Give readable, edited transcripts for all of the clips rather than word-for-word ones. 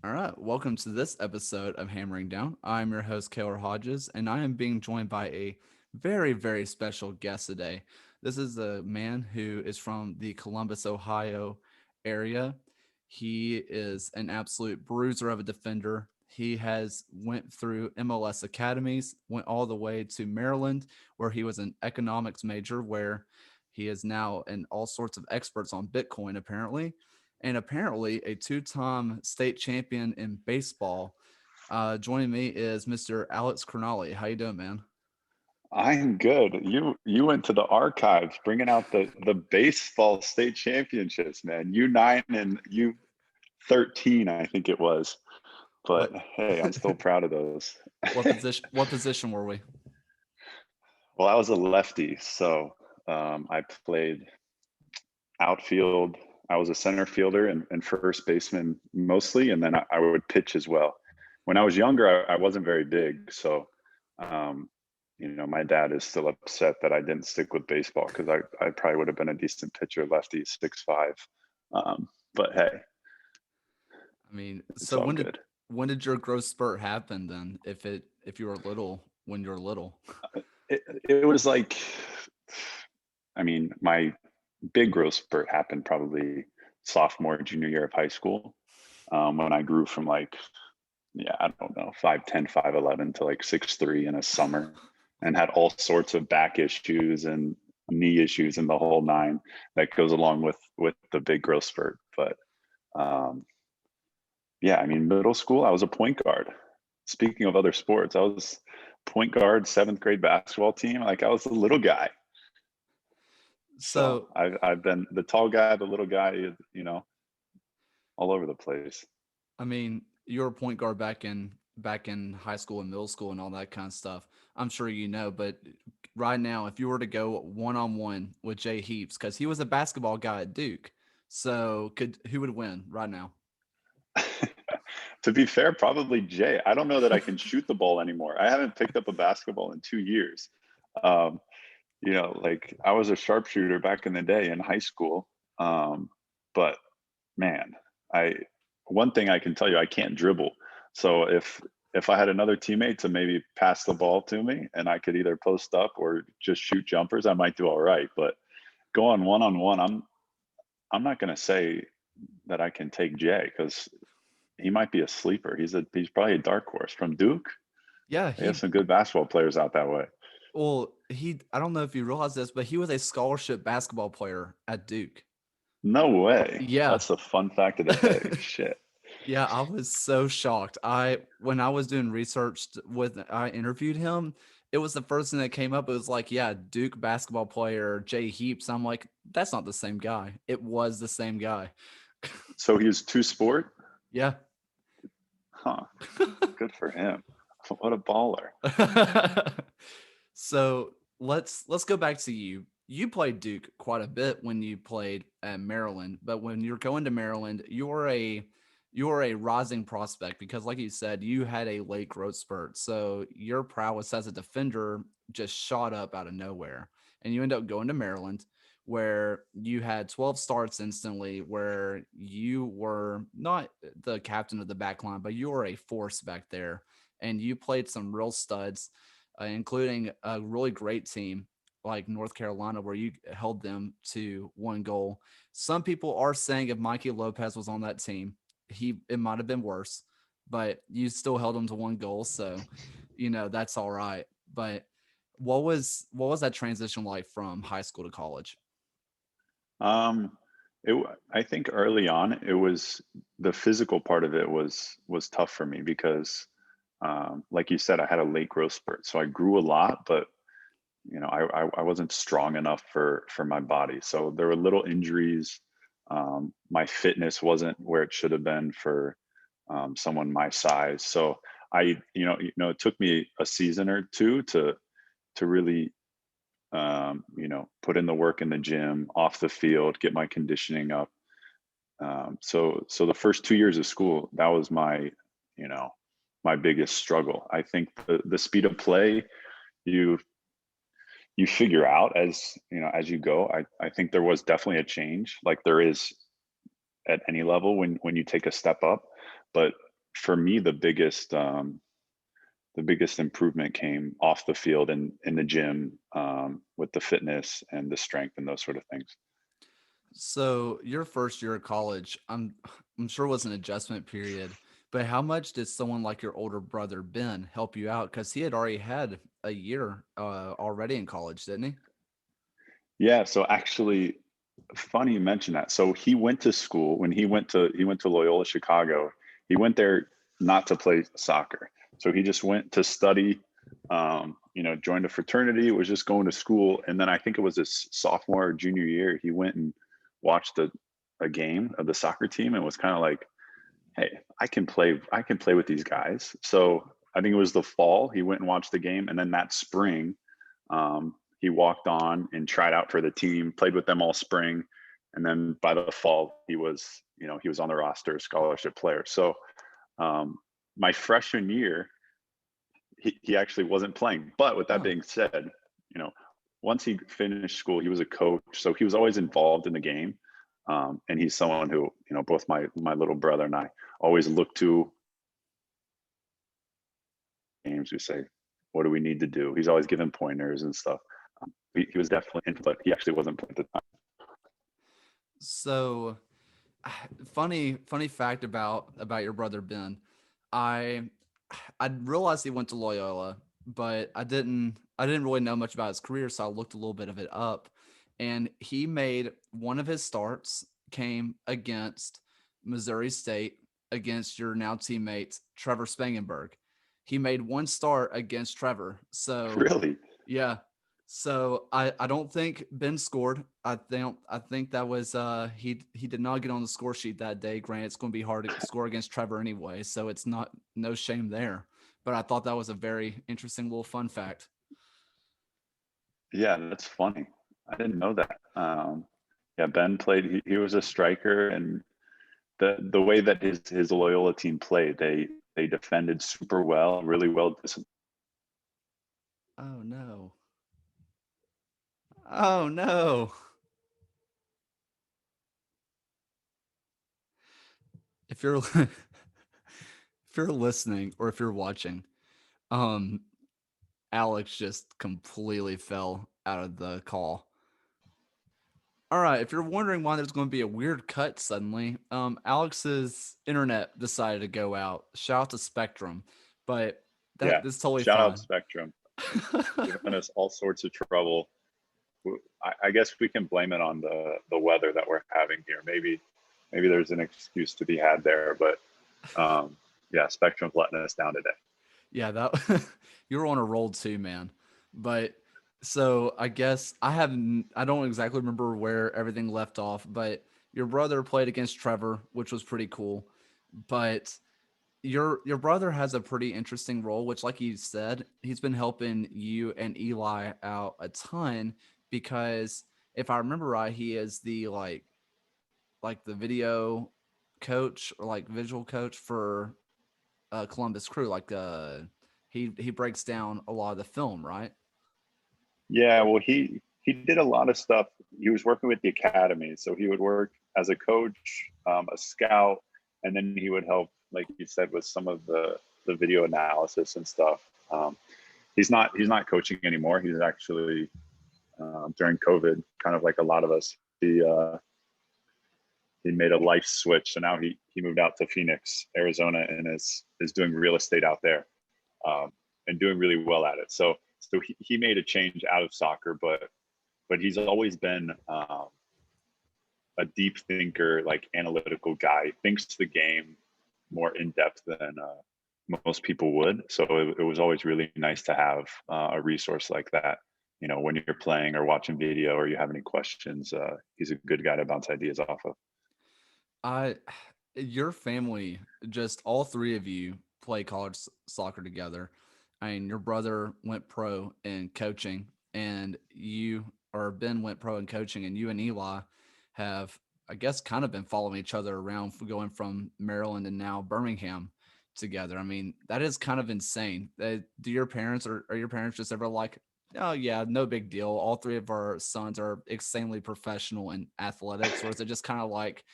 All right, welcome to this episode of Hammering Down. I'm your host, Kaylor Hodges, and I am being joined by a very, very special guest today. This is a man who is from the Columbus, Ohio area. He is an absolute bruiser of a defender. He has went through MLS academies, went all the way to Maryland, where he was an economics major, where he is now in all sorts of experts on Bitcoin, apparently and apparently a two-time state champion in baseball. Joining me is Mr. Alex Crognale. How you doing, man? I'm good. You went to the archives, bringing out the baseball state championships, man. U9 and U13, I think it was. But What hey, I'm still proud of those. what position? What position were we? Well, I was a lefty, so I played outfield. I was a center fielder and first baseman mostly, and then I would pitch as well. When I was younger, I wasn't very big, so um, my dad is still upset that I didn't stick with baseball because I probably would have been a decent pitcher, lefty, 6'5". But hey, I mean, it's so all good. when did your growth spurt happen then? If you were little when you were little, It was like, I mean, my big growth spurt happened probably sophomore, junior year of high school, when I grew from like, yeah, I don't know, 5'10", 5'11" to like 6'3" in a summer, and had all sorts of back issues and knee issues and the whole nine that goes along with the big growth spurt. But um, yeah, I mean, middle school, I was a point guard. Speaking of other sports, I was point guard, seventh grade basketball team. Like I was a little guy. So so I've been the tall guy, the little guy, all over the place. I mean, you were a point guard back in high school and middle school and all that kind of stuff. I'm sure you know, but right now, if you were to go one on one with Jay Heaps, because he was a basketball guy at Duke, so could who would win right now? To be fair, probably Jay. I don't know that I can shoot the ball anymore. I haven't picked up a basketball in 2 years. Um, like I was a sharpshooter back in the day in high school. But man, I one thing I can tell you, I can't dribble. So if I had another teammate to maybe pass the ball to me and I could either post up or just shoot jumpers, I might do all right. But going on one, I'm not gonna say that I can take Jay because he might be a sleeper. He's probably a dark horse from Duke. Yeah, They have he some good basketball players out that way. well, he I don't know if you realize this, but he was a scholarship basketball player at Duke. No way. Yeah. That's the fun fact of the day. Shit. Yeah, I was so shocked. I when I was doing research with I interviewed him, it was the first thing that came up. It was like, yeah, Duke basketball player Jay Heaps. I'm like, that's not the same guy. It was the same guy. So he's two sport? Yeah. Huh. Good for him. What a baller. So let's go back to you. You played Duke quite a bit when you played at Maryland, but when you're going to Maryland, you're a rising prospect because, like you said, you had a late growth spurt. So your prowess as a defender just shot up out of nowhere, and you end up going to Maryland, where you had 12 starts instantly, where you were not the captain of the back line, but you were a force back there, and you played some real studs including a really great team like North Carolina, where you held them to one goal. Some people are saying if Mikey Lopez was on that team, it might have been worse, but you still held them to one goal, so that's all right. But what was that transition like from high school to college? Um, I think early on it was the physical part of it was tough for me because, like you said, I had a late growth spurt, so I grew a lot, but I wasn't strong enough for my body. So there were little injuries. My fitness wasn't where it should have been for someone my size. So it took me a season or two to really put in the work in the gym, off the field, get my conditioning up. So the first 2 years of school, that was you know, my biggest struggle. I think the speed of play, you you figure out as you go. I think there was definitely a change, like there is at any level when you take a step up. But for me, the biggest improvement came off the field and in the gym, with the fitness and the strength and those sort of things. So your first year of college, I'm sure was an adjustment period, but how much did someone like your older brother Ben help you out? Because he had already had a year already in college, didn't he? Yeah, so actually, funny you mention that. So he went to school when he went to Loyola Chicago. He went there not to play soccer. So he just went to study, joined a fraternity, was just going to school. And then I think it was his sophomore or junior year, he went and watched a game of the soccer team and was kind of like, hey, I can play with these guys. So I think it was the fall, he went and watched the game. And then that spring, he walked on and tried out for the team, played with them all spring. And then by the fall, he was on the roster, scholarship player. So um, my freshman year, he actually wasn't playing. But with that Oh, being said, you know, once he finished school, he was a coach, so he was always involved in the game. And he's someone who, both my little brother and I always look to games. We say, what do we need to do? He's always giving pointers and stuff. He was definitely into, but he actually wasn't playing at the time. so funny fact about your brother Ben. I I realized he went to Loyola, but I didn't really know much about his career, so I looked a little bit of it up. And he made one of his starts came against Missouri State against your now teammate Trevor Spangenberg. He made one start against Trevor. So Really? yeah. So I don't think Ben scored. I think that was he did not get on the score sheet that day. Granted, it's going to be hard to score against Trevor anyway, so it's not no shame there. But I thought that was a very interesting little fun fact. Yeah, that's funny. I didn't know that. Yeah, Ben played. He was a striker, and the way that his Loyola team played, they defended super well, really well disciplined. Oh no. Oh no. If you're if you're listening or if you're watching, um Alex just completely fell out of the call. All right, if you're wondering why there's going to be a weird cut suddenly, Alex's internet decided to go out. Shout out to Spectrum, but Yeah, that's totally shout out fine. Spectrum, giving us all sorts of trouble. I guess we can blame it on the weather that we're having here. Maybe there's an excuse to be had there, but yeah, Spectrum's letting us down today. Yeah, that you were on a roll too, man. But so I guess I don't exactly remember where everything left off, but your brother played against Trevor, which was pretty cool. But your brother has a pretty interesting role, which, like you said, he's been helping you and Eli out a ton because if I remember right, he is the like the video coach or like visual coach for Columbus Crew. Like he breaks down a lot of the film, right? Yeah, well, he did a lot of stuff. He was working with the academy, so he would work as a coach, a scout, and then he would help, like you said, with some of the video analysis and stuff. He's not coaching anymore. He's actually during COVID, kind of like a lot of us. He made a life switch, so now he moved out to Phoenix, Arizona, and is doing real estate out there, and doing really well at it. So he made a change out of soccer, but he's always been a deep thinker, like analytical guy. Thinks the game more in depth than most people would. So it was always really nice to have a resource like that. When you're playing or watching video or you have any questions, he's a good guy to bounce ideas off of. I your family, just all three of you play college soccer together. I mean, your brother went pro in coaching, and you or Ben went pro in coaching, and you and Eli have, I guess, kind of been following each other around going from Maryland and now Birmingham together. I mean, that is kind of insane. Do your parents or are your parents just ever like, oh yeah, no big deal. All three of our sons are insanely professional in athletics, or is it just kind of like,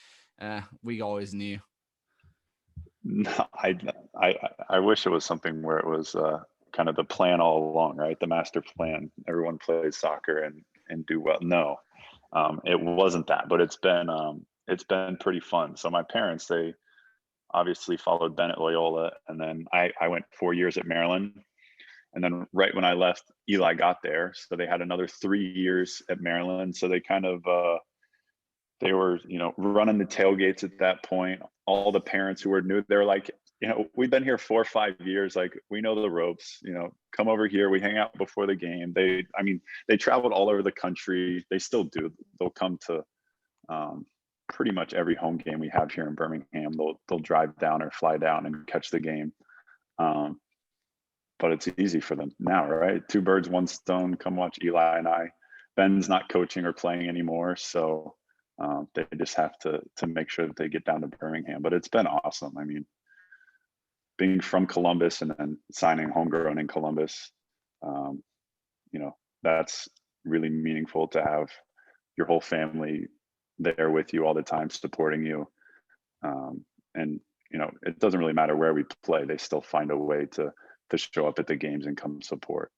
we always knew? No, I wish it was something where it was kind of the plan all along, right? The master plan. Everyone plays soccer and do well. No, it wasn't that, but it's been pretty fun. So my parents, they obviously followed Bennett Loyola, and then I went 4 years at Maryland, and then right when I left, Eli got there, so they had another 3 years at Maryland. So they kind of they were, running the tailgates at that point. All the parents who were new, they're like, we've been here 4 or 5 years. Like, we know the ropes. Come over here. We hang out before the game. I mean, they traveled all over the country. They still do. They'll come to um, pretty much every home game we have here in Birmingham. They'll drive down or fly down and catch the game. Um, but it's easy for them now, right? Two birds, one stone. Come watch Eli and I. Ben's not coaching or playing anymore, so they just have to make sure that they get down to Birmingham. But it's been awesome. I mean, being from Columbus and then signing homegrown in Columbus, um, that's really meaningful to have your whole family there with you all the time, supporting you. And it doesn't really matter where we play; they still find a way to show up at the games and come support.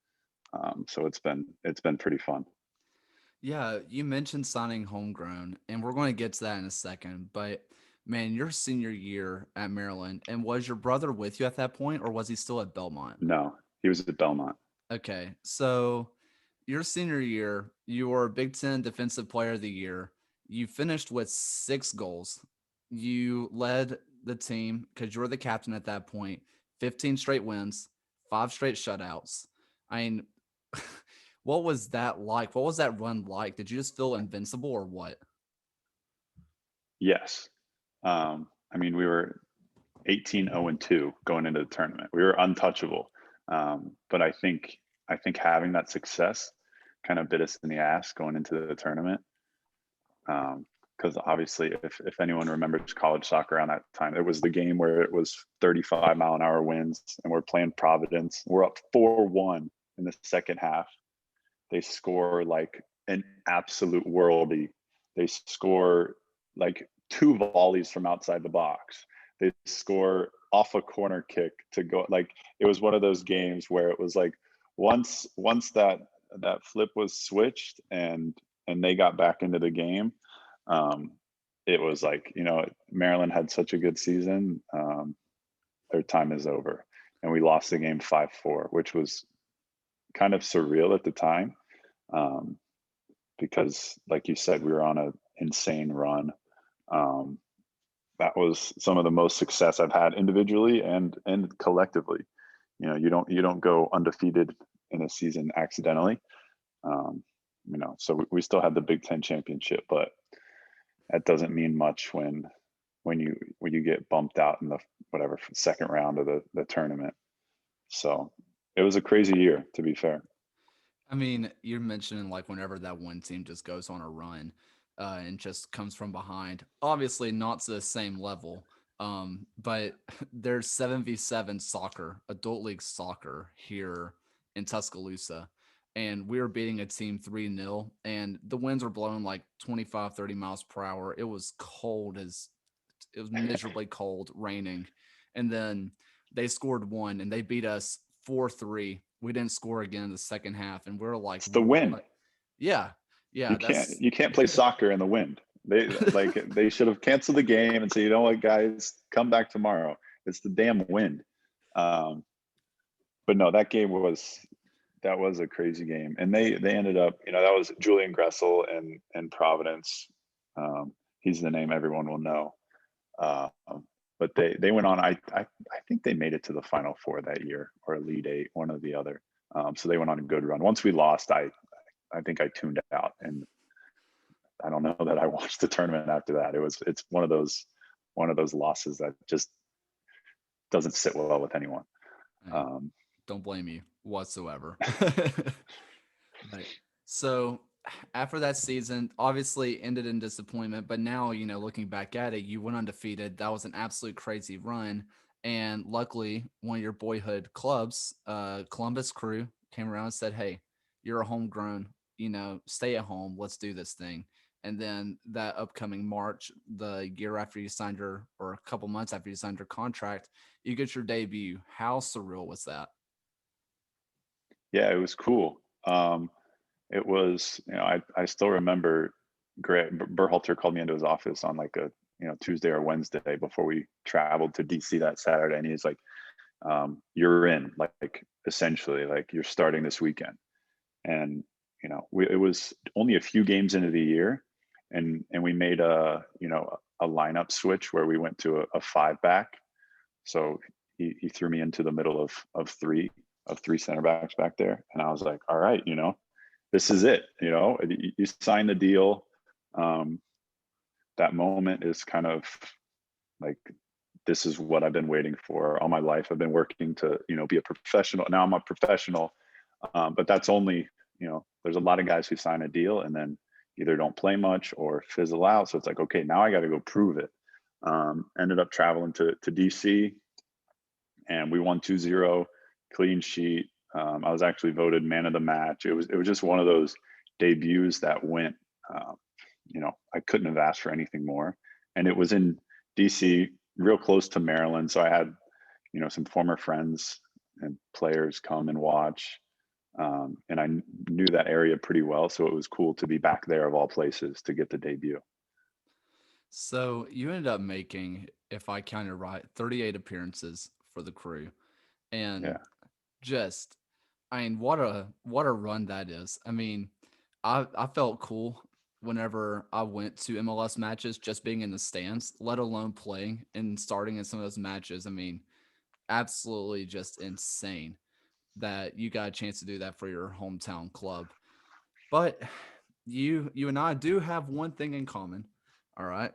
So it's been pretty fun. Yeah, you mentioned signing homegrown, and we're going to get to that in a second. But man, your senior year at Maryland, and was your brother with you at that point, or was he still at Belmont? No, he was at Belmont. Okay, so your senior year, you were Big Ten Defensive Player of the Year. You finished with 6 goals. You led the team because you were the captain at that point. 15 straight wins, 5 straight shutouts. I mean, what was that like? What was that run like? Did you just feel invincible or what? Yes. I mean, we were 18-0-2 going into the tournament. We were untouchable. But I think having that success kind of bit us in the ass going into the tournament. Because obviously, if anyone remembers college soccer around that time, it was the game where it was 35-mile-an-hour winds, and we're playing Providence. We're up 4-1 in the second half. They score like an absolute worldie. They score like two volleys from outside the box. They score off a corner kick to go. Like, it was one of those games where it was like once that flip was switched and they got back into the game. um it was like, Maryland had such a good season. Their time is over, and we lost the game 5-4, which was kind of surreal at the time. um, because, like you said, we were on an insane run. Um, that was some of the most success I've had individually and collectively. You don't go undefeated in a season accidentally. Um, so we still had the Big Ten championship, but that doesn't mean much when you get bumped out in the whatever second round of the tournament. So it was a crazy year, to be fair. I mean, you're mentioning like whenever that one team just goes on a run and just comes from behind. Obviously, not to the same level, but there's 7v7 soccer, adult league soccer here in Tuscaloosa. And we were beating a team 3-0, and the winds were blowing like 25, 30 miles per hour. It was cold as it was miserably cold, raining. And then they scored one and they beat us 4-3. We didn't score again in the second half. And we're like, It's the wind. what? Yeah. You Yeah. can't That's you can't play soccer in the wind. They should have canceled the game and say, you know what, guys, come back tomorrow. It's the damn wind. Um, but no, that was a crazy game, and they ended up, that was Julian Gressel and Providence. He's the name everyone will know. Uh, but they went on. I think they made it to the Final Four that year, or Elite Eight, one or the other. So they went on a good run. Once we lost, I think I tuned out, and I don't know that I watched the tournament after that. It's one of those losses that just doesn't sit well with anyone. I Um, don't blame you whatsoever. Right. So after that season, obviously ended in disappointment, but now, looking back at it, you went undefeated. That was an absolute crazy run. And luckily, one of your boyhood clubs, Columbus Crew, came around and said, "Hey, you're a homegrown, stay at home. Let's do this thing." And then that upcoming March, the year after you signed your, or a couple months after you signed your contract, you get your debut. How surreal was that? Yeah, it was cool. It was, I still remember Greg Berhalter called me into his office on like a, Tuesday or Wednesday before we traveled to DC that Saturday. And he's like, you're in, like essentially, like you're starting this weekend. And, it was only a few games into the year. And we made a lineup switch where we went to a five back. So he threw me into the middle of three center backs back there. And I was like, all right, this is it. You sign the deal. Um, that moment is kind of like, this is what I've been waiting for all my life. I've been working to, be a professional. Now I'm a professional. But that's only, there's a lot of guys who sign a deal and then either don't play much or fizzle out. So it's like, okay, now I got to go prove it. Ended up traveling to DC, and we won 2-0, clean sheet. I was actually voted man of the match. It was just one of those debuts that went, um, I couldn't have asked for anything more. And it was in DC, real close to Maryland. So I had, some former friends and players come and watch. And I knew that area pretty well. So it was cool to be back there of all places to get the debut. So you ended up making, if I counted right, 38 appearances for the Crew, and Yeah. just, I mean, what a run that is. I mean, I felt cool whenever I went to MLS matches, just being in the stands, let alone playing and starting in some of those matches. I mean, absolutely just insane that you got a chance to do that for your hometown club. But you and I do have one thing in common. All right.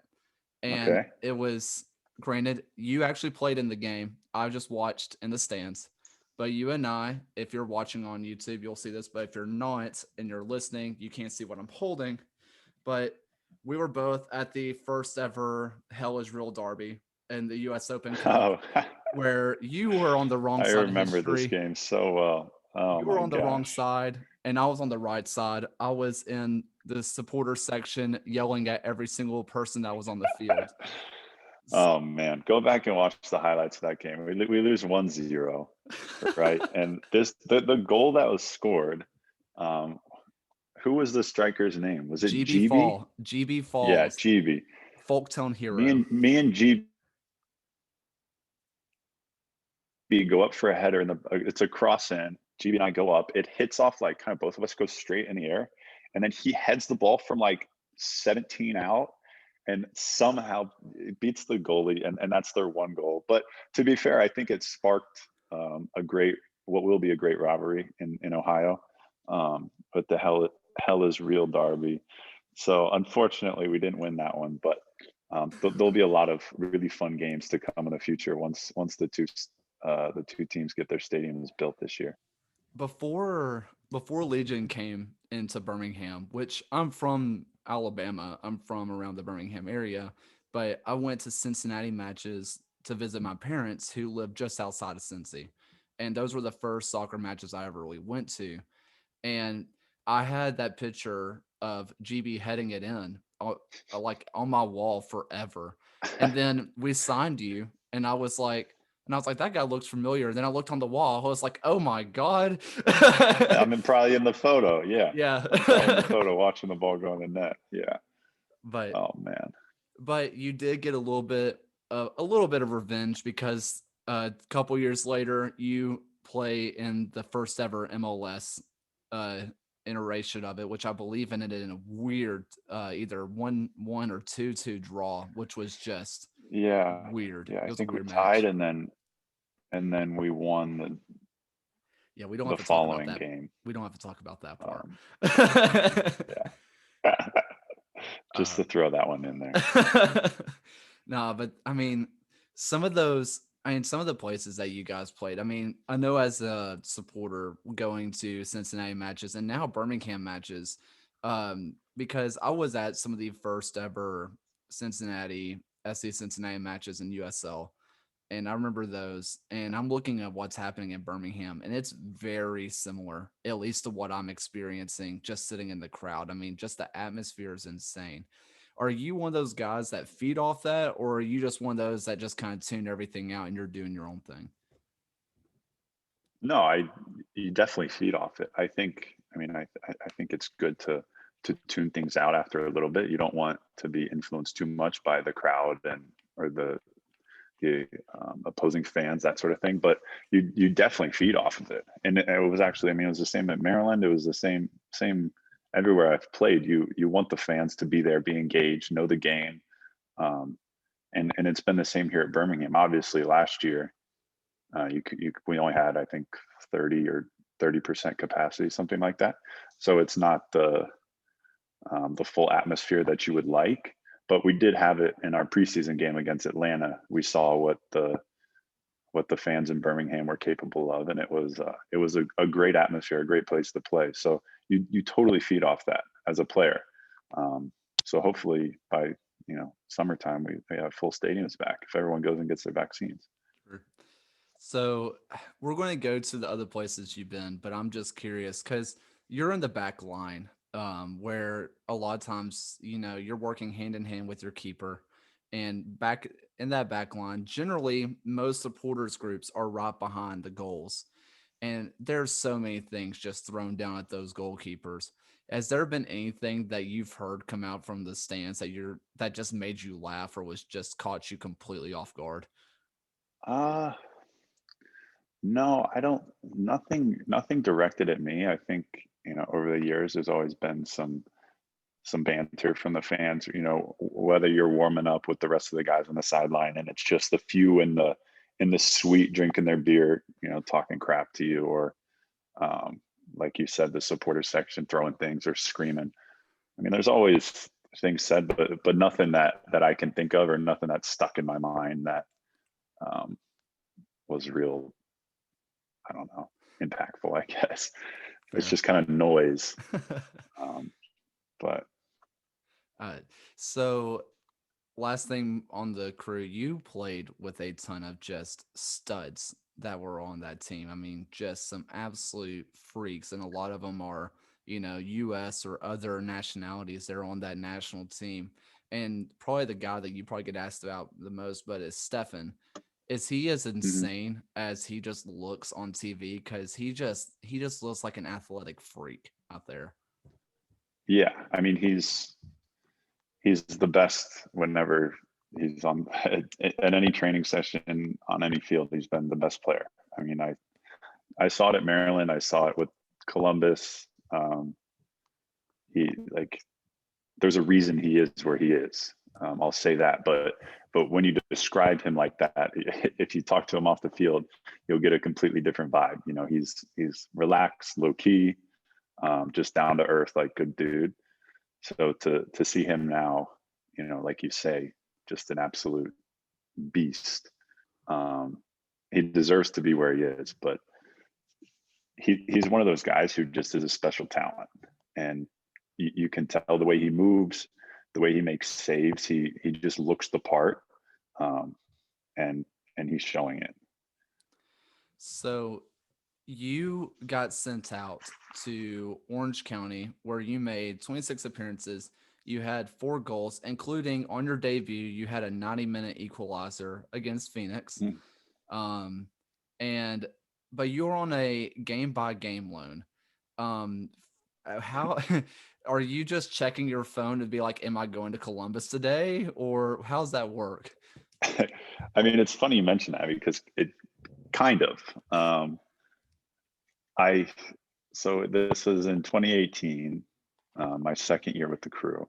And Okay. it was, granted, you actually played in the game. I just watched in the stands. But you and I, if you're watching on YouTube, you'll see this. But if you're not and you're listening, you can't see what I'm holding. But we were both at the first ever Hell is Real Derby in the US Open Cup, Oh, where you were on the wrong I side of remember this history. game so well. Oh You were my on the wrong gosh. side, and I was on the right side. I was in the supporter section yelling at every single person that was on the field. Oh man, go back and watch the highlights of that game. We lose 1-0, right? And the goal that was scored, um, who was the striker's name? Was it GB? GB Yeah, Falls, GB. Folktown Me hero. and me and GB go up for a header, and it's a cross in. GB and I go up. It hits off, like, kind of both of us go straight in the air, and then he heads the ball from like 17 out, and somehow it beats the goalie, and that's their one goal. But to be fair, I think it sparked what will be a great rivalry in Ohio. But the hell is real derby. So unfortunately, we didn't win that one, but there'll be a lot of really fun games to come in the future once the two teams get their stadiums built this year. Before Legion came into Birmingham, which I'm from Alabama, I'm from around the Birmingham area, but I went to Cincinnati matches to visit my parents who live just outside of Cincy. And those were the first soccer matches I ever really went to. And I had that picture of GB heading it in, like on my wall forever. And then we signed you, and I was like, that guy looks familiar. And then I looked on the wall. I was like, oh my god. Probably in the photo. Yeah, Yeah. I'm probably in the photo watching the ball go in the net. Yeah. but Oh man. but you did get a little bit of revenge because a couple years later you play in the first ever MLS uh, iteration of it, which I believe ended in a weird either 1-1 or 2-2 draw, which was just Yeah. weird. Yeah. It I was a think we weird tied, match. and then we won Yeah, we don't have the to talk about following that. game. We don't have to talk about that part. Um, yeah. Just to um, throw that one in there. No, but I mean, some of the places that you guys played. I mean, I know as a supporter going to Cincinnati matches and now Birmingham matches, because I was at some of the first ever Cincinnati SC Cincinnati matches in USL. and I remember those. And I'm looking at what's happening in Birmingham, and it's very similar, at least to what I'm experiencing just sitting in the crowd. I mean, just the atmosphere is insane. Are you one of those guys that feed off that, or are you just one of those that just kind of tune everything out and you're doing your own thing? No, you definitely feed off it. I think, I mean, I think it's good to tune things out after a little bit. You don't want to be influenced too much by the crowd and or the opposing fans, that sort of thing. But you definitely feed off of it. And it was actually, I mean, it was the same at Maryland. It was the same everywhere I've played. You want the fans to be there, be engaged, know the game. Um, and it's been the same here at Birmingham. Obviously, last year we only had, I think, 30% capacity, something like that. So it's not the full atmosphere that you would like, but we did have it in our preseason game against Atlanta. We saw what the fans in Birmingham were capable of, and it was a great atmosphere, a great place to play. So you totally feed off that as a player. Um, so hopefully by summertime we have full stadiums back if everyone goes and gets their vaccines. Sure. So we're going to go to the other places you've been, but I'm just curious because you're in the back line, where a lot of times, you're working hand in hand with your keeper. And back in that back line, generally, most supporters groups are right behind the goals. And there's so many things just thrown down at those goalkeepers. Has there been anything that you've heard come out from the stands that just made you laugh or was just caught you completely off guard? Uh no, I don't. Nothing directed at me. I think over the years there's always been some banter from the fans. Whether you're warming up with the rest of the guys on the sideline and it's just the few in the suite drinking their beer, talking crap to you, or um, like you said, the supporter section throwing things or screaming. I mean, there's always things said, but nothing that I can think of, or nothing that's stuck in my mind that um, was real. I don't know, impactful, I guess. It's Fair. just kind of noise. Um, but uh, so last thing on the crew, you played with a ton of just studs that were on that team. I mean, just some absolute freaks, and a lot of them are, U.S. or other nationalities. They're on that national team, and probably the guy that you probably get asked about the most, but is Stefan. Is he as mhm. insane as he just looks on TV? Because he just looks like an athletic freak out there. Yeah, I mean, he's the best whenever he's on at any training session on any field. He's been the best player. I mean, I saw it at Maryland. I saw it with Columbus. He like there's a reason he is where he is. I'll say that, but when you describe him like that, if you talk to him off the field, you'll get a completely different vibe. He's relaxed, low key, just down to earth, like good dude. So to see him now, like you say, just an absolute beast. Um, he deserves to be where he is, but he's one of those guys who just is a special talent, and you can tell the way he moves, the way he makes saves. He just looks the part, um, and he's showing it. So you got sent out to Orange County where you made 26 appearances. You had 4 goals, including on your debut, you had a 90-minute equalizer against Phoenix. Mm. Um, and but you're on a game by game loan. Um, how are you just checking your phone to be like, am I going to Columbus today? Or how's that work? I mean, it's funny you mention that because it kind of. I so this was in 2018, my second year with the crew,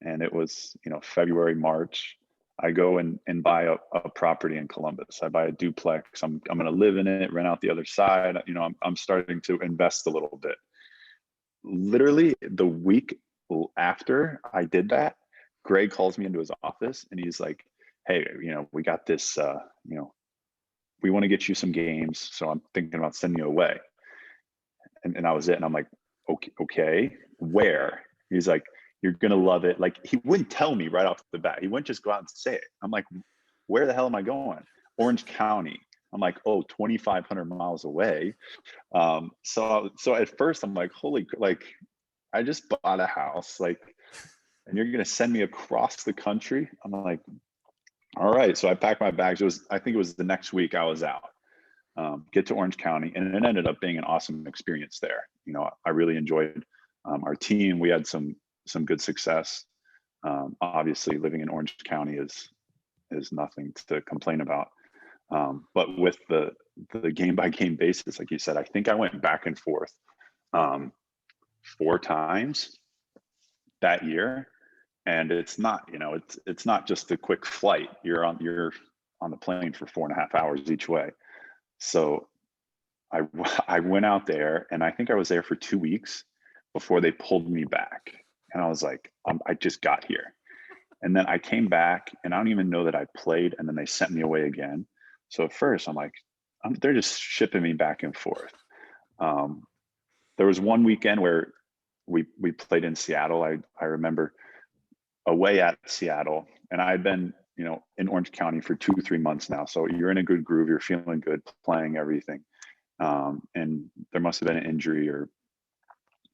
and it was February, March. I go and buy a property in Columbus. I buy a duplex. I'm going to live in it, rent out the other side. I'm starting to invest a little bit. Literally the week after I did that, Greg calls me into his office and he's like, "Hey, we got this. We want to get you some games, so I'm thinking about sending you away." And that was it. And I'm like, okay, where? He's like, "You're gonna love it." Like, he wouldn't tell me right off the bat. He wouldn't just go out and say it. I'm like, where the hell am I going? Orange County. I'm like, oh, 2,500 miles away. So at first I'm like, holy, like I just bought a house, like, and you're gonna send me across the country? I'm like, all right. So I packed my bags. I think it was the next week I was out. Get to Orange County, and it ended up being an awesome experience there. You know, I really enjoyed our team. We had some good success. Obviously, living in Orange County is nothing to complain about. But with the game by game basis, like you said, I think I went back and forth 4 times that year, and it's not, you know, it's not just a quick flight. You're on the plane for 4.5 hours each way. So I I went out there, and I think I was there for 2 weeks before they pulled me back, and I was like, I just got here. And then I came back, and I don't even know that I played, and then they sent me away again. So at first I'm like, they're just shipping me back and forth. Um, there was one weekend where we played in Seattle. I remember away at Seattle, and I'd been, you know, in Orange County for 2 3 months now. So you're in a good groove, you're feeling good, playing everything. And there must have been an injury or,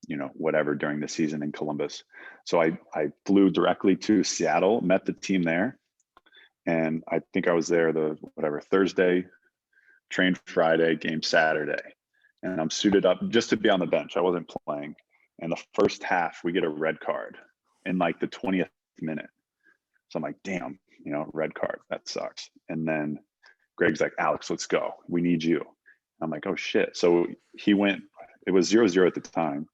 you know, whatever during the season in Columbus. So I flew directly to Seattle, met the team there, and I think I was there the whatever Thursday, trained Friday, game Saturday, and I'm suited up just to be on the bench. I wasn't playing, and the first half we get a red card in like the 20th minute. So I'm like, damn, you know, red card, that sucks. And then Greg's like, Alex, let's go. We need you. I'm like, oh shit. So he went, it was 0-0 at the time.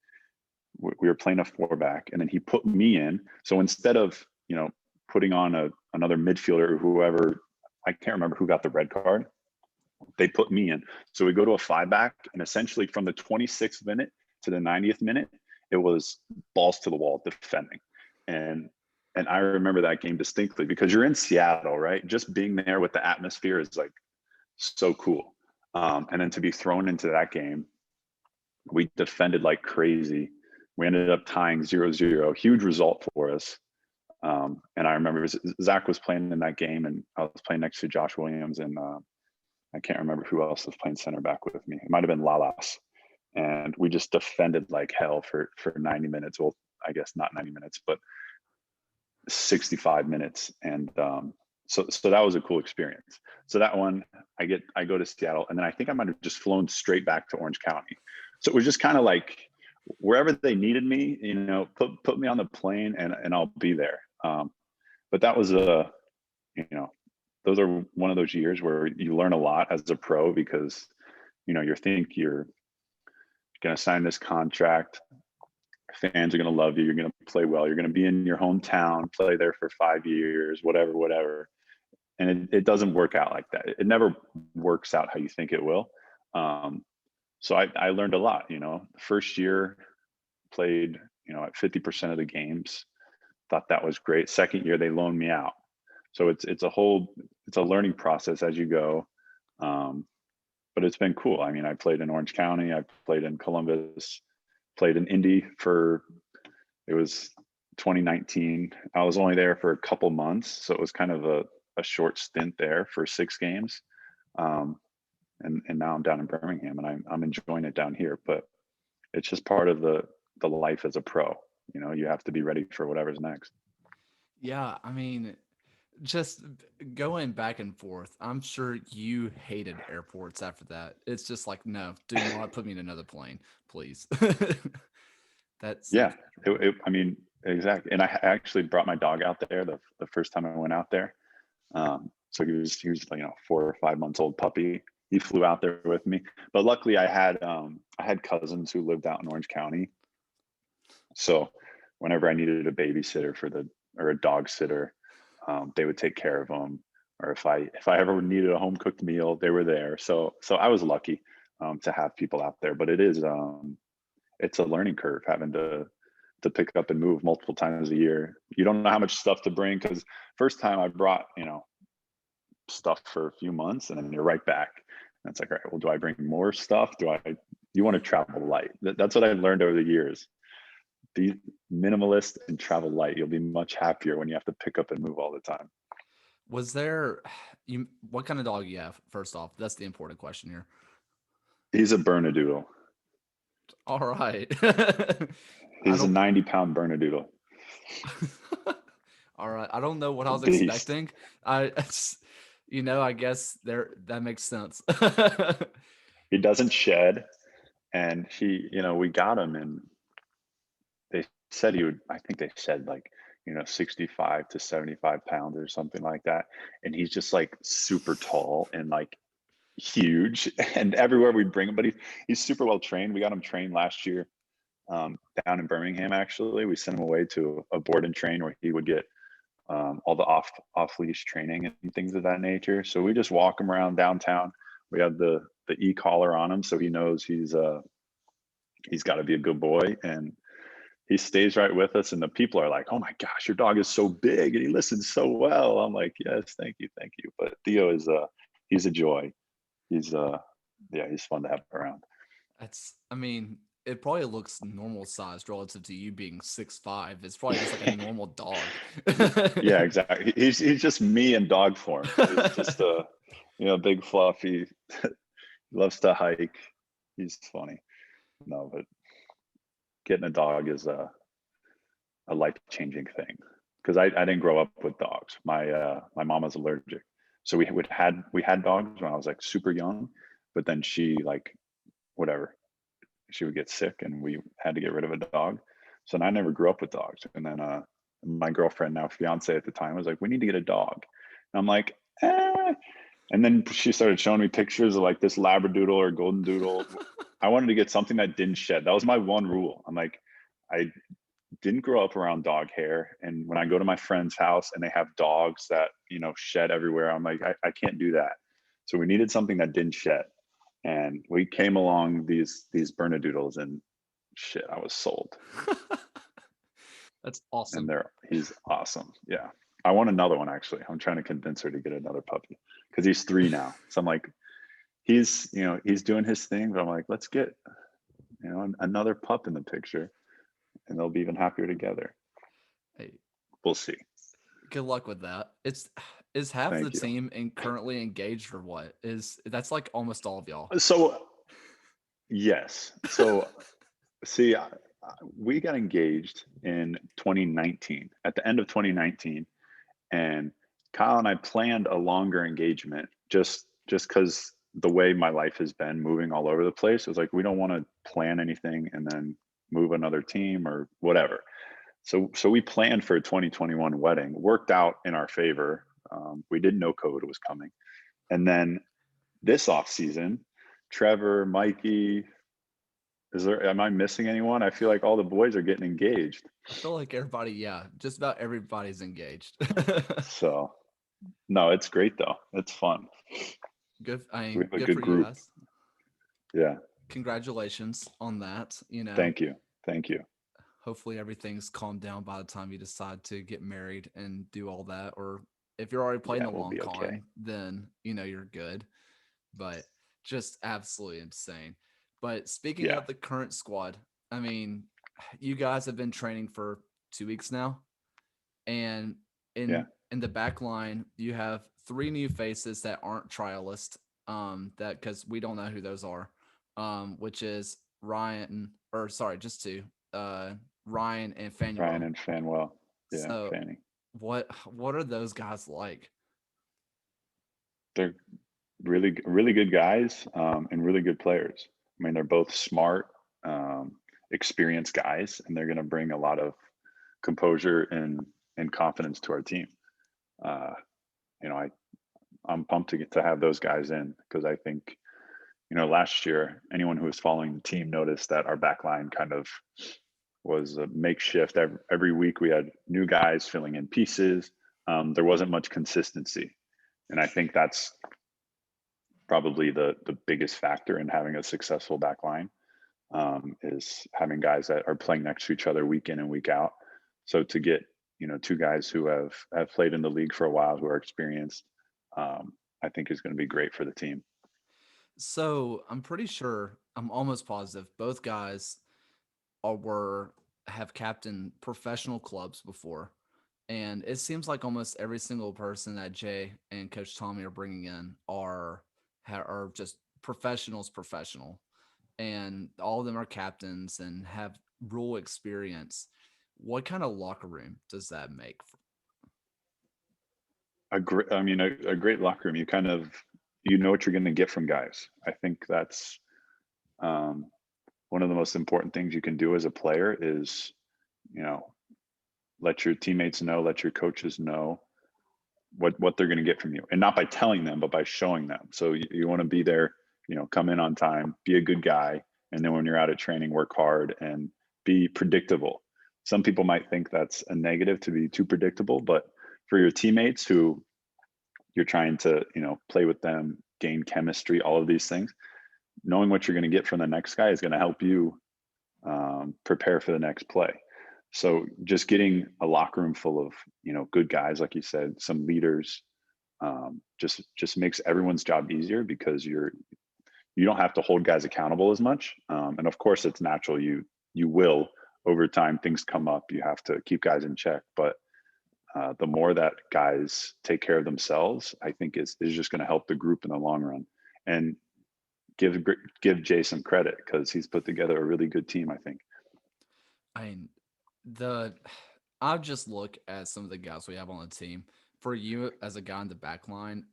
We were playing a 4-back, and then he put me in. So instead of, you know, putting on another midfielder or whoever, I can't remember who got the red card, they put me in. So we go to a 5-back, and essentially from the 26th minute to the 90th minute, it was balls to the wall defending. And I remember that game distinctly because you're in Seattle, right? Just being there with the atmosphere is like so cool. And then to be thrown into that game, we defended like crazy. We ended up tying 0-0, huge result for us. And I remember Zach was playing in that game, and I was playing next to Josh Williams, and I can't remember who else was playing center back with me. It might have been Lalas. And we just defended like hell for 90 minutes. Well, I guess not 90 minutes, but 65 minutes. And so that was a cool experience. So that one, I go to Seattle, and then I think I might have just flown straight back to Orange County. So it was just kind of like wherever they needed me, you know, put me on the plane, and I'll be there. But that was you know, those are one of those years where you learn a lot as a pro because, you know, you're going to sign this contract. Fans are going to love you. You're going to play well. You're going to be in your hometown, play there for 5 years, whatever. And it doesn't work out like that. It never works out how you think it will. So I learned a lot, you know. First year played, you know, at 50% of the games. Thought that was great. Second year they loaned me out. So it's a learning process as you go. But it's been cool. I mean, I played in Orange County, I played in Columbus, played in Indy it was 2019. I was only there for a couple months, so it was kind of a short stint there for 6 games. And now I'm down in Birmingham, and I'm enjoying it down here, but it's just part of the life as a pro. You know, you have to be ready for whatever's next. Yeah, I mean, just going back and forth, I'm sure you hated airports after that. It's just like, no, do not put me in another plane, please. That Yeah, seems I mean, exactly. And I actually brought my dog out there the first time I went out there. So he was like, you know, 4 or 5 months old puppy. He flew out there with me, but luckily I had cousins who lived out in Orange County. So whenever I needed a babysitter or a dog sitter, they would take care of them. Or if I ever needed a home cooked meal, they were there. So I was lucky to have people out there. But it's a learning curve having to pick up and move multiple times a year. You don't know how much stuff to bring because first time I brought, you know, stuff for a few months, and then you're right back. And it's like, all right, well, do I bring more stuff? You want to travel light? That's what I learned over the years. Be minimalist and travel light. You'll be much happier when you have to pick up and move all the time. Was there you what kind of dog you have? First off, that's the important question here. He's a Bernedoodle. All right. I He's a don't 90-pound Bernedoodle. All right. I don't know what I A was beast. expecting. It's, I guess there that makes sense. He doesn't shed, and we got him, and they said he would. I think they said like 65 to 75 pounds or something like that, and he's just like super tall and like huge, and everywhere we bring him, but he's super well trained. We got him trained last year down in Birmingham. Actually, we sent him away to a board and train where he would get all the off leash training and things of that nature. So we just walk him around downtown. We have the e-collar on him, so he knows he's got to be a good boy, and he stays right with us. And the people are like, "Oh my gosh, your dog is so big and he listens so well." I'm like, "Yes, thank you." But Theo is he's a joy. He's yeah, he's fun to have around. I mean, it probably looks normal sized relative to you being 6'5". It's probably just like a normal dog. Yeah, exactly. He's just me in dog form. He's just a big fluffy. Loves to hike. He's funny. No, but getting a dog is a life changing thing because I didn't grow up with dogs. My mom was allergic, so we had dogs when I was like super young, but then she like whatever she would get sick and we had to get rid of a dog. So I never grew up with dogs. And then my girlfriend, now fiance at the time, was like, "We need to get a dog." And I'm like, eh. And then she started showing me pictures of like this Labradoodle or Golden Doodle. I wanted to get something that didn't shed. That was my one rule. I'm like, I didn't grow up around dog hair. And when I go to my friend's house and they have dogs that, shed everywhere, I'm like, I can't do that. So we needed something that didn't shed. And we came along these Bernedoodles, and shit, I was sold. That's And awesome. he's awesome. Yeah. I want another one actually. I'm trying to convince her to get another puppy because he's 3 now. So I'm like, he's doing his thing, but I'm like, let's get, another pup in the picture and they'll be even happier together. Hey, We'll see. good luck with that. It's is half the Thank you. team currently engaged or what? Is that's like almost all of y'all. So yes. So see, we got engaged in 2019, at the end of 2019, and Kyle and I planned a longer engagement just because the way my life has been moving all over the place. It was like we don't want to plan anything and then move another team or whatever. So we planned for a 2021 wedding. Worked out in our favor. We didn't know COVID was coming, and then this off season, Trevor, Mikey, am I missing anyone? I feel like all the boys are getting engaged. I feel like everybody, yeah, just about everybody's engaged. So no, it's great though. It's fun. Good. I We mean, have a good good for you group. guys. Yeah. Congratulations on that. Thank you. Thank you. Hopefully everything's calmed down by the time you decide to get married and do all that. Or if you're already playing Yeah, the we'll long be okay. con, then you're good. But just absolutely insane. But speaking Yeah. of the current squad, I mean, you guys have been training for 2 weeks now, and Yeah. in the back line, you have three new faces that aren't trialists. That because we don't know who those are. Which is Ryan, or sorry, just two. Ryan and Ryan Fanuel. and Fanwell. Yeah, So Fanny. what are those guys like? They're really good guys and really good players. I mean, they're both smart, experienced guys, and they're going to bring a lot of composure and confidence to our team. Uh, I'm pumped to get to have those guys in because I think last year anyone who was following the team noticed that our back line kind of was a makeshift. Every week we had new guys filling in pieces. There wasn't much consistency, and I think that's probably the biggest factor in having a successful back line is having guys that are playing next to each other week in and week out. So to get two guys who have played in the league for a while who are experienced, I think is going to be great for the team. So I'm pretty sure, I'm almost positive, both guys are were have captained professional clubs before. And it seems like almost every single person that Jay and Coach Tommy are bringing in are just professional, and all of them are captains and have rule experience. What kind of locker room does that make? A great locker room. You kind of, you know what you're going to get from guys. I think that's um, one of the most important things you can do as a player is, you know, let your teammates know, let your coaches know what they're going to get from you, and not by telling them, but by showing them. So you want to be there, come in on time, be a good guy, and then when you're out at training, work hard and be predictable. Some people might think that's a negative to be too predictable, but for your teammates who you're trying to, play with them, gain chemistry, all of these things, knowing what you're going to get from the next guy is going to help you prepare for the next play. So just getting a locker room full of, good guys, like you said, some leaders, just makes everyone's job easier because you don't have to hold guys accountable as much. And of course, it's natural. You will over time, things come up. You have to keep guys in check, but the more that guys take care of themselves, I think is just going to help the group in the long run. And give give Jay some credit because he's put together a really good team, I think. I mean, the I just look at some of the guys we have on the team. For you as a guy in the back line,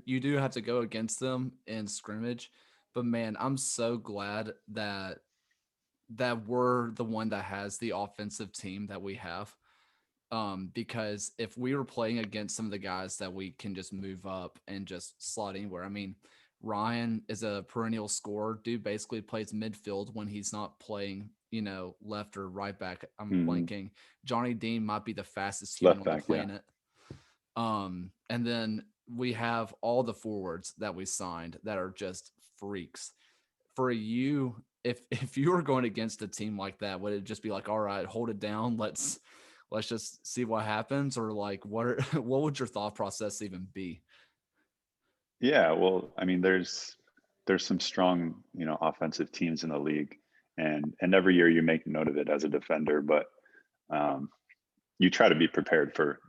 you do have to go against them in scrimmage, but man, I'm so glad that we're the one that has the offensive team that we have. Because if we were playing against some of the guys that we can just move up and just slot anywhere, I mean, Ryan is a perennial scorer. Dude basically plays midfield when he's not playing, left or right back. I'm Mm-hmm. blanking. Johnny Dean might be the fastest human Left on the back, yeah. planet. And then we have all the forwards that we signed that are just freaks. For you, if you were going against a team like that, would it just be like, all right, hold it down, let's just see what happens, or like what would your thought process even be? Yeah, well, I mean, there's some strong, offensive teams in the league, and every year you make note of it as a defender, but um, you try to be prepared for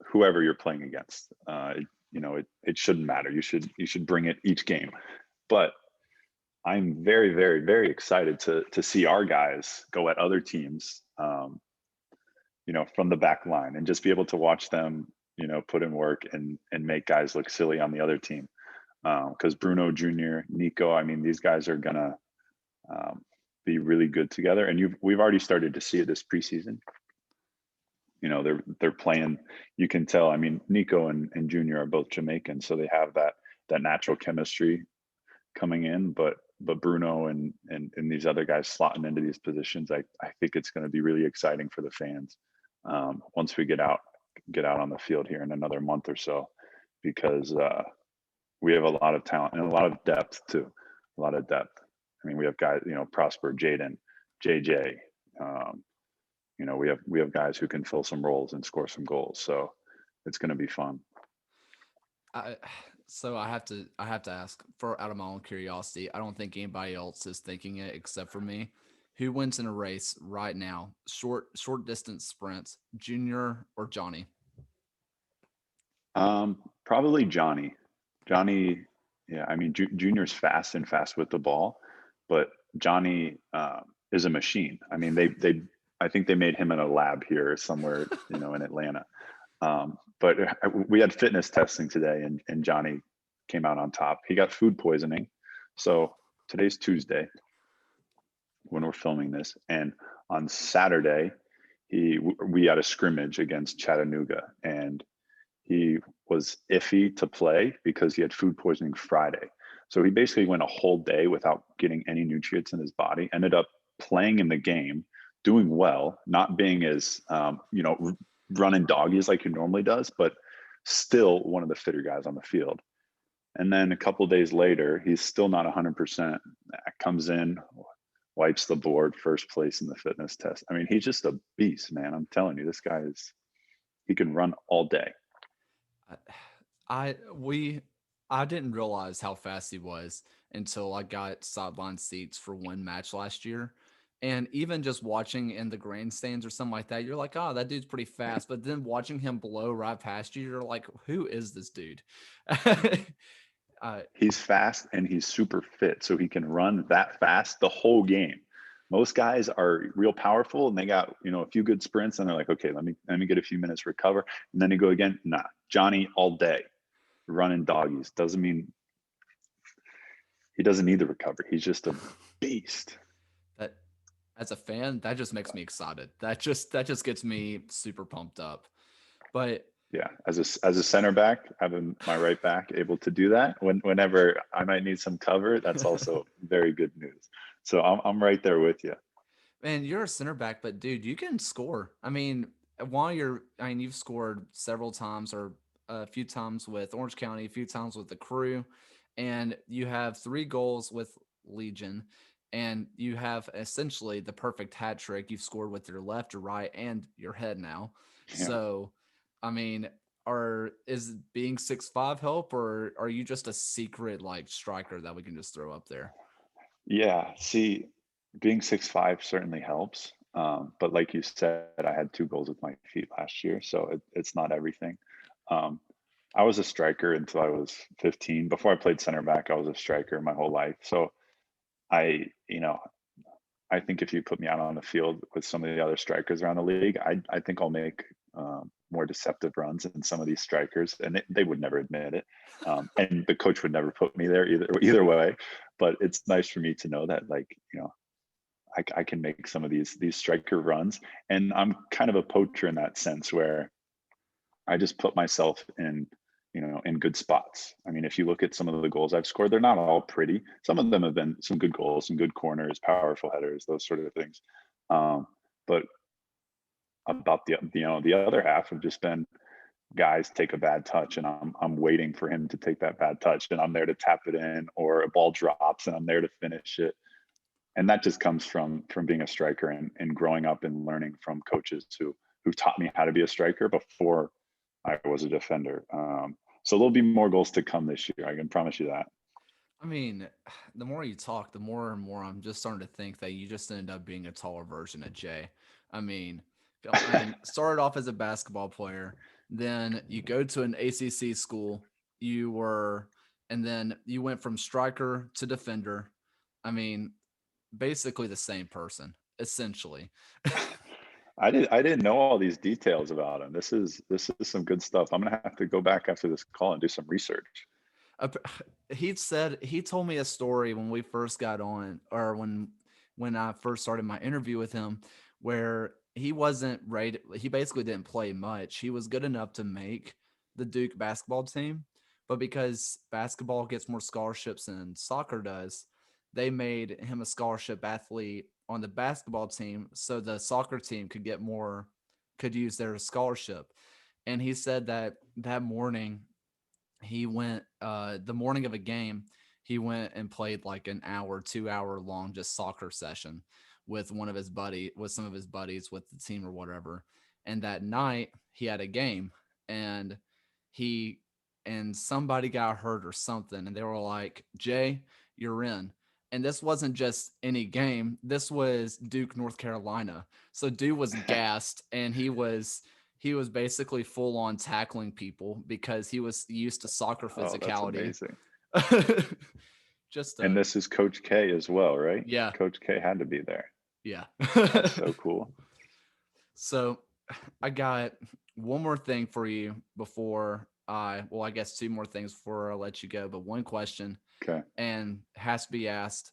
whoever you're playing against. It shouldn't matter. You should bring it each game, but I'm very, very, very excited to see our guys go at other teams, from the back line and just be able to watch them, put in work and make guys look silly on the other team. Because Bruno Jr., Nico, I mean, these guys are gonna um, be really good together, and we've already started to see it this preseason. They're playing. You can tell. I mean, Nico and Junior are both Jamaican, so they have that natural chemistry coming in. But Bruno and these other guys slotting into these positions, I think it's going to be really exciting for the fans once we get out on the field here in another month or so, because we have a lot of talent and a lot of depth too. A lot of depth. I mean, we have guys, Prosper, Jaden, JJ. Um, we have guys who can fill some roles and score some goals. So it's going to be fun. I so I have to ask, for out of my own curiosity. I don't think anybody else is thinking it except for me. Who wins in a race right now? Short distance sprints, Junior or Johnny? Probably Johnny. Johnny, yeah. I mean, Junior's fast and fast with the ball, but Johnny is a machine. I mean, I think they made him in a lab here somewhere, in Atlanta. But we had fitness testing today, and Johnny came out on top. He got food poisoning. So today's Tuesday when we're filming this, and on Saturday, we had a scrimmage against Chattanooga, and he was iffy to play because he had food poisoning Friday. So he basically went a whole day without getting any nutrients in his body, ended up playing in the game, doing well, not being as, running doggies like he normally does, but still one of the fitter guys on the field. And then a couple of days later, he's still not 100%. Comes in, wipes the board, first place in the fitness test. I mean, he's just a beast, man. I'm telling you, this guy he can run all day. I we I didn't realize how fast he was until I got sideline seats for one match last year, And even just watching in the grandstands or something like that, you're like, oh, that dude's pretty fast. But then watching him blow right past you, you're like, who is this dude? uh, He's fast and he's super fit, so he can run that fast the whole game. Most guys are real powerful and they got, a few good sprints and they're like, okay, let me get a few minutes recover and then they go again. Nah, Johnny all day running doggies doesn't mean he doesn't need the recovery. He's just a beast. that as a fan, that just makes me excited. That just gets me super pumped up. But Yeah, as a center back, having my right back able to do that whenever I might need some cover, that's also very good news. So I'm right there with you. man, you're a center back, but dude, you can score. I mean, you've scored several times or a few times with Orange County, a few times with the Crew, and you have 3 goals with Legion, and you have essentially the perfect hat trick. You've scored with your left, your right, and your head now. Yeah. So, I mean, is being 6'5" help, or are you just a secret like striker that we can just throw up there? Yeah, see, being 6'5" certainly helps. But like you said, I had 2 goals with my feet last year, so it's not everything. Um, I was a striker until I was 15. Before I played center back, I was a striker my whole life. So I, you know, I think if you put me out on the field with some of the other strikers around the league, I think I'll make more deceptive runs than some of these strikers, and they would never admit it. And the coach would never put me there either way. But it's nice for me to know that, like, I can make some of these striker runs, and I'm kind of a poacher in that sense where I just put myself in good spots. I mean, if you look at some of the goals I've scored, they're not all pretty. Some of them have been some good goals, some good corners, powerful headers, those sort of things. But about the other half have just been guys take a bad touch and I'm waiting for him to take that bad touch and I'm there to tap it in, or a ball drops and I'm there to finish it. And that just comes from being a striker and growing up and learning from coaches who taught me how to be a striker before I was a defender. So there'll be more goals to come this year. I can promise you that. I mean, the more you talk, the more and more I'm just starting to think that you just ended up being a taller version of Jay. I mean, started off as a basketball player, then you go to an ACC school, you were, and then you went from striker to defender. I mean, basically the same person, essentially. I didn't know all these details about him. This is some good stuff. I'm gonna have to go back after this call and do some research. He told me a story when we first got on, or when I first started my interview with him, where he wasn't ready. He basically didn't play much. He was good enough to make the Duke basketball team, but because basketball gets more scholarships than soccer does, they made him a scholarship athlete on the basketball team so the soccer team could use their scholarship. And he said that that morning he went the morning of a game, he went and played like an hour 2 hour long just soccer session with some of his buddies with the team or whatever. And that night he had a game, and he and somebody got hurt or something, and they were like, Jay, you're in. And this wasn't just any game, this was Duke, North Carolina. So Duke was gassed, and he was basically full on tackling people because he was used to soccer Oh, that's physicality. amazing. Just And this is Coach K as well, right? yeah, Coach K had to be there. yeah. That's so cool. So I got one more thing for you I guess 2 more things before I let you go, but one question Okay. and has to be asked: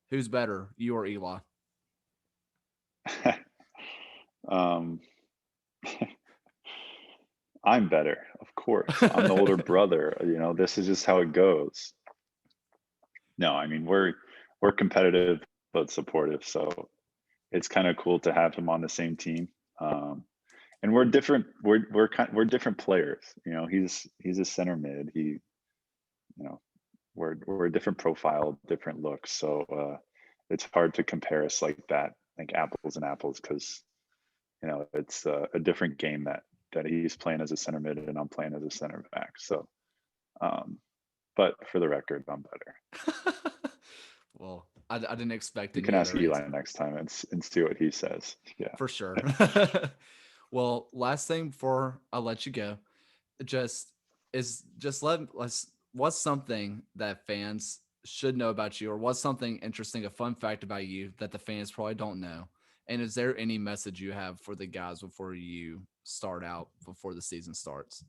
who's better, you or Eli? um, I'm better, of course. I'm the older brother. This is just how it goes. No, I mean we're competitive but supportive, so it's kind of cool to have him on the same team. Um, and we're different. We're different players. He's a center mid. You know we're a different profile, different looks. So it's hard to compare us like that, like apples and apples, because it's a different game that he's playing as a center mid and I'm playing as a center back. So, but for the record, I'm better. Well, I didn't expect You can any ask other answer Eli next time and see what he says. Yeah. for sure. Well, last thing before I let you go, just just let us what's something that fans should know about you, or what's something interesting, a fun fact about you that the fans probably don't know? And is there any message you have for the guys before you start out, before the season starts?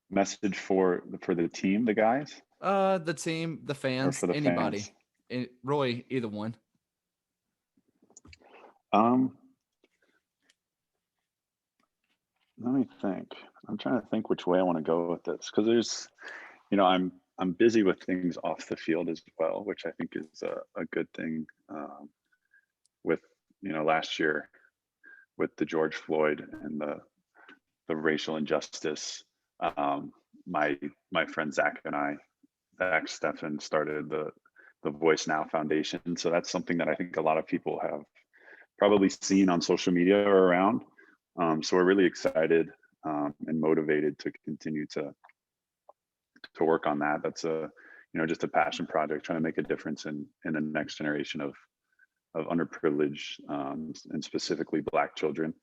Message for the team, the guys, The team, the or fans, for the anybody, fans? really either one. Um, Let me think. I'm trying to think which way I want to go with this because there's, I'm busy with things off the field as well, which I think is a good thing. With last year with the George Floyd and the racial injustice, um, my my friend Zach and I, Zach Steffen, started the Voice Now Foundation. So that's something that I think a lot of people have probably seen on social media or around. So we're really excited and motivated to continue to work on that. That's just a passion project, trying to make a difference in the next generation of underprivileged and specifically Black children,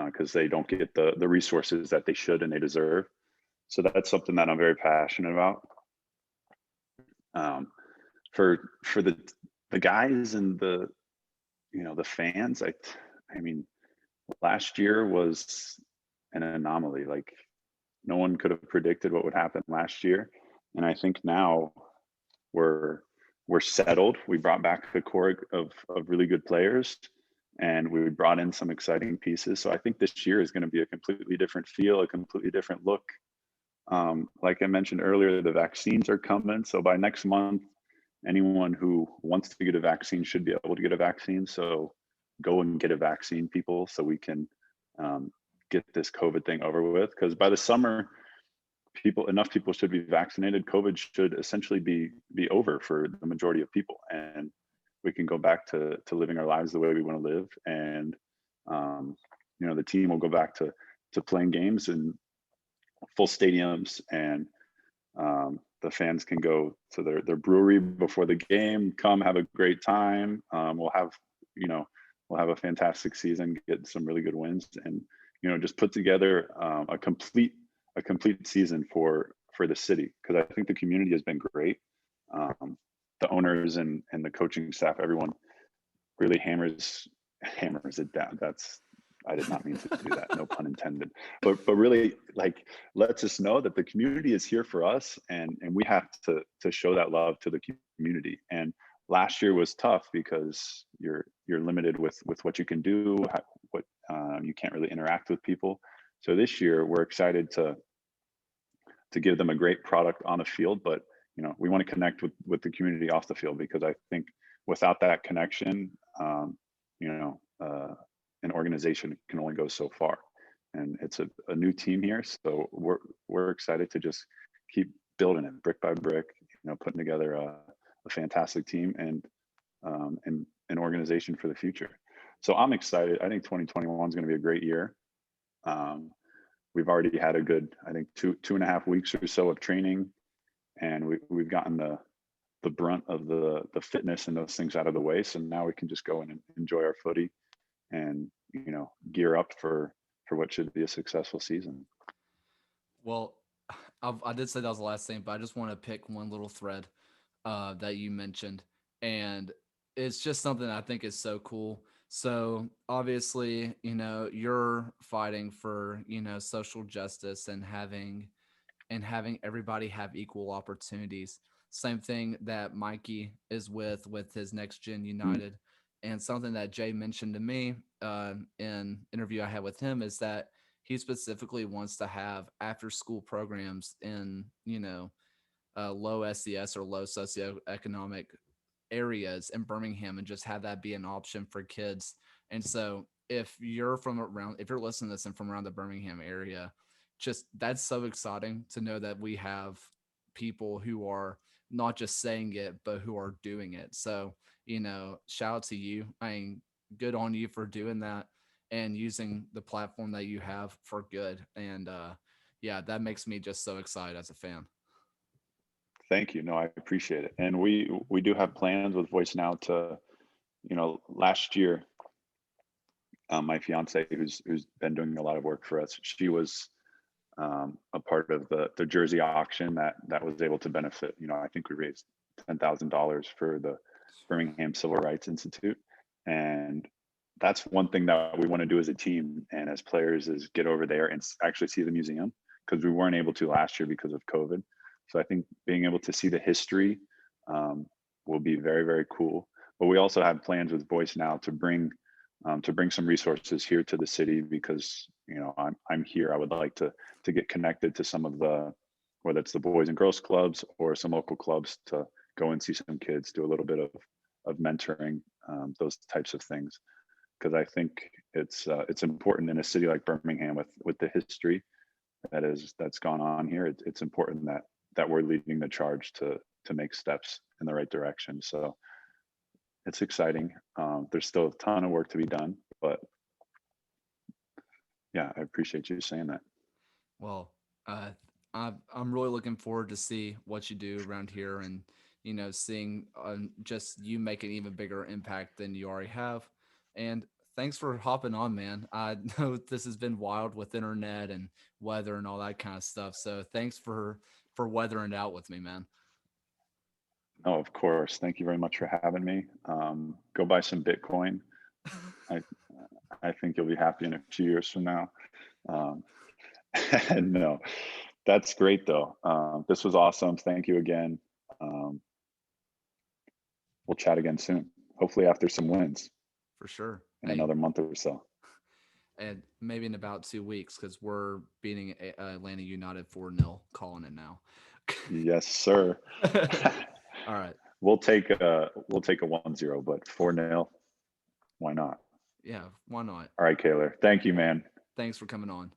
because they don't get the resources that they should and they deserve. So that's something that I'm very passionate about. Um, for the guys and the fans, I mean, last year was an anomaly. Like, no one could have predicted what would happen last year, and I think now we're we're settled. We brought back a core of really good players, and we brought in some exciting pieces. So I think this year is going to be a completely different feel, a completely different look. Like I mentioned earlier, the vaccines are coming. So by next month, anyone who wants to get a vaccine should be able to get a vaccine. So go and get a vaccine, people, so we can get this COVID thing over with. Because by the summer, enough people should be vaccinated. COVID should essentially be over for the majority of people, and we can go back to living our lives the way we want to live. And the team will go back to playing games in full stadiums, and the fans can go to their brewery before the game, come have a great time. We'll have a fantastic season, get some really good wins, and just put together a complete season for the city, because I think the community has been great. The owners and the coaching staff, everyone really hammers it down. I did not mean to do that. No pun intended. But really, like, lets us know that the community is here for us, and we have to show that love to the community. And last year was tough because you're limited with what you can do, what you can't really interact with people. So this year we're excited to give them a great product on the field, but we want to connect with the community off the field, because I think without that connection, you know, an organization can only go so far. And it's a new team here, so we're excited to just keep building it brick by brick, putting together a fantastic team and an organization for the future. So I'm excited. I think 2021 is going to be a great year. Um, we've already had a good, I think, 2.5 weeks or so of training, and we've gotten the brunt of the fitness and those things out of the way. So now we can just go in and enjoy our footy and gear up for what should be a successful season. Well, I did say that was the last thing, but I just want to pick one little thread that you mentioned, and it's just something I think is so cool. So obviously, you're fighting for social justice and having everybody have equal opportunities. Same thing that Mikey is with his Next Gen Mm. United, and something that Jay mentioned to me in interview I had with him is that he specifically wants to have after school programs in low SES or low socioeconomic areas in Birmingham, and just have that be an option for kids. And so if you're listening to this and from around the Birmingham area, just that's so exciting to know that we have people who are not just saying it, but who are doing it. So, shout out to you. I mean, good on you for doing that and using the platform that you have for good. And yeah, that makes me just so excited as a fan. Thank you. No, I appreciate it. And we do have plans with Voice Now to, last year, my fiance, who's been doing a lot of work for us, she was a part of the jersey auction that was able to benefit. I think we raised $10,000 for the Birmingham Civil Rights Institute, and that's one thing that we want to do as a team and as players is get over there and actually see the museum, because we weren't able to last year because of COVID. So I think being able to see the history will be very, very cool. But we also have plans with Voice Now to bring some resources here to the city, because I'm here. I would like to get connected to some of the, whether it's the Boys and Girls Clubs or some local clubs, to go and see some kids, do a little bit of mentoring, those types of things, because I think it's important in a city like Birmingham with the history that's gone on here. It's important that we're leading the charge to make steps in the right direction. So it's exciting. There's still a ton of work to be done, but yeah, I appreciate you saying that. Well, uh, I'm really looking forward to see what you do around here, and seeing just you make an even bigger impact than you already have. And thanks for hopping on, man. I know this has been wild with internet and weather and all that kind of stuff. So thanks for weathering it out with me, man. Oh, of course. Thank you very much for having me. Go buy some Bitcoin. I I think you'll be happy in a few years from now. Um, no, that's great though. This was awesome. Thank you again. Um, we'll chat again soon. Hopefully after some wins For sure. in Hey, another month or so. and maybe in about 2 weeks because we're beating Atlanta United 4-0, calling it now. Yes, sir. All right. We'll take a 1-0, but 4-0, why not? Yeah. Why not? All right, Kaylor. Thank you, man. Thanks for coming on.